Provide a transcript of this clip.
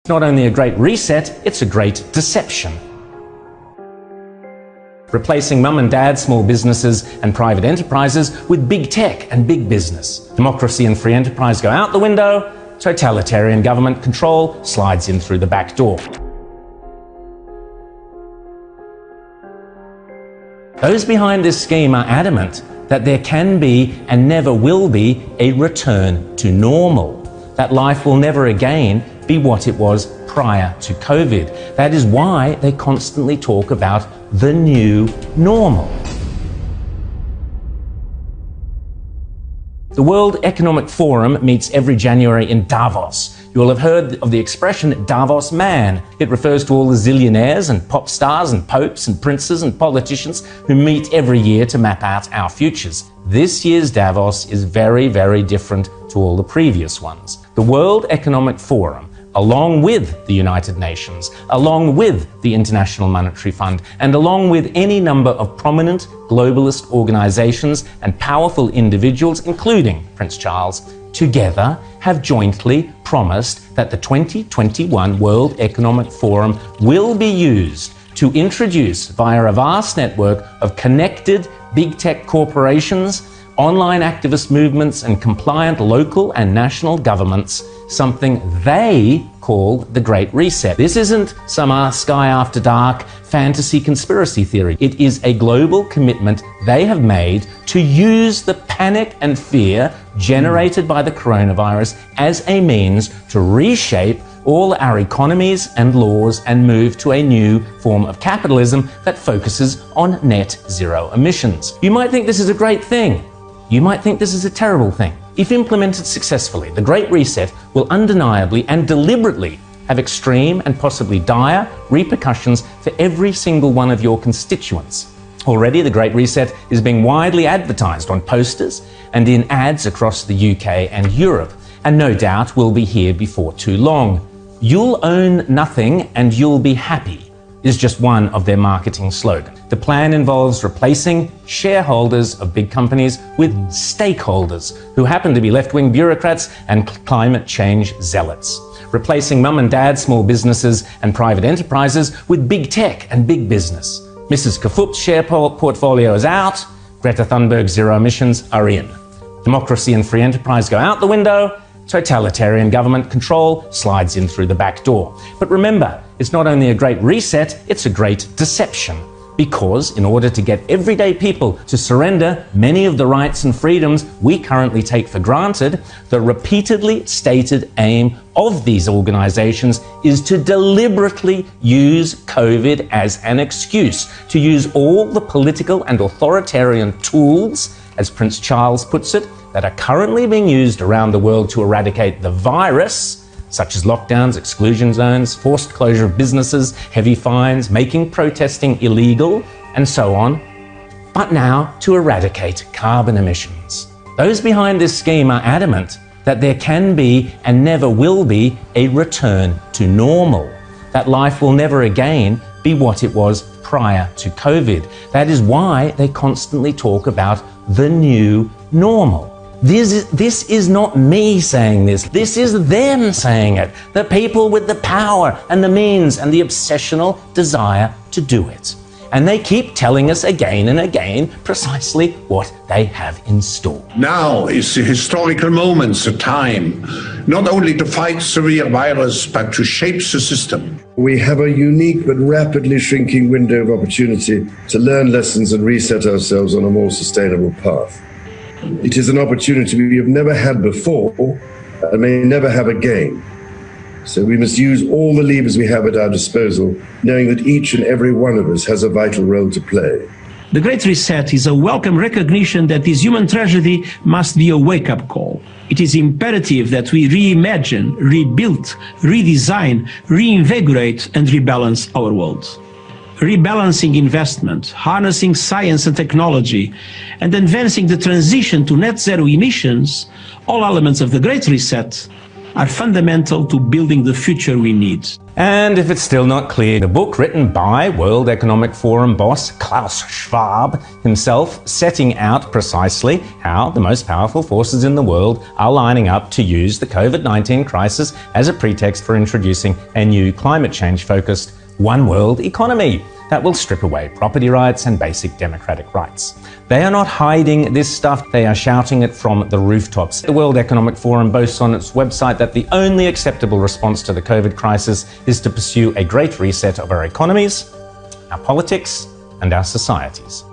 Not only a great reset, it's a great deception. Replacing mum and dad small businesses and private enterprises with big tech and big business. Democracy and free enterprise go out the window, totalitarian government control slides in through the back door. Those behind this scheme are adamant that there can be and never will be a return to normal, that life will never again be what it was prior to COVID. That is why they constantly talk about the new normal. The World Economic Forum meets every January in Davos. You will have heard of the expression Davos man. It refers to all the zillionaires and pop stars and popes and princes and politicians who meet every year to map out our futures. This year's Davos is very, very different to all the previous ones. The World Economic Forum, along with the United Nations, along with the International Monetary Fund, and along with any number of prominent globalist organizations and powerful individuals, including Prince Charles, together have jointly promised that the 2021 World Economic Forum will be used to introduce, via a vast network of connected big tech corporations, online activist movements and compliant local and national governments, something they call the Great Reset. This isn't some Sky After Dark fantasy conspiracy theory. It is a global commitment they have made to use the panic and fear generated by the coronavirus as a means to reshape all our economies and laws and move to a new form of capitalism that focuses on net zero emissions. You might think this is a great thing. You might think this is a terrible thing. If implemented successfully, the Great Reset will undeniably and deliberately have extreme and possibly dire repercussions for every single one of your constituents. Already, the Great Reset is being widely advertised on posters and in ads across the UK and Europe, and no doubt will be here before too long. "You'll own nothing and you'll be happy" is just one of their marketing slogans. The plan involves replacing shareholders of big companies with stakeholders who happen to be left-wing bureaucrats and climate change zealots. Replacing mum and dad small businesses and private enterprises with big tech and big business. Mrs. Kafup's share portfolio is out, Greta Thunberg's zero emissions are in. Democracy and free enterprise go out the window, totalitarian government control slides in through the back door. But remember, it's not only a great reset, it's a great deception. Because in order to get everyday people to surrender many of the rights and freedoms we currently take for granted, the repeatedly stated aim of these organizations is to deliberately use COVID as an excuse, to use all the political and authoritarian tools, as Prince Charles puts it, that are currently being used around the world to eradicate the virus, such as lockdowns, exclusion zones, forced closure of businesses, heavy fines, making protesting illegal, and so on, but now to eradicate carbon emissions. Those behind this scheme are adamant that there can be and never will be a return to normal, that life will never again be what it was prior to COVID. That is why they constantly talk about the new normal. This is not me saying this. This is them saying it. The people with the power and the means and the obsessional desire to do it. And they keep telling us again and again precisely what they have in store. Now is the historical moment, the time, not only to fight the real virus, but to shape the system. We have a unique but rapidly shrinking window of opportunity to learn lessons and reset ourselves on a more sustainable path. It is an opportunity we have never had before and may never have again. So we must use all the levers we have at our disposal, knowing that each and every one of us has a vital role to play. The Great Reset is a welcome recognition that this human tragedy must be a wake-up call. It is imperative that we reimagine, rebuild, redesign, reinvigorate and rebalance our world. Rebalancing investment, harnessing science and technology, and advancing the transition to net zero emissions, all elements of the Great Reset, are fundamental to building the future we need. And if it's still not clear, the book written by World Economic Forum boss Klaus Schwab himself, setting out precisely how the most powerful forces in the world are lining up to use the COVID-19 crisis as a pretext for introducing a new climate change-focused one world economy that will strip away property rights and basic democratic rights. They are not hiding this stuff, they are shouting it from the rooftops. The World Economic Forum boasts on its website that the only acceptable response to the COVID crisis is to pursue a great reset of our economies, our politics, and our societies.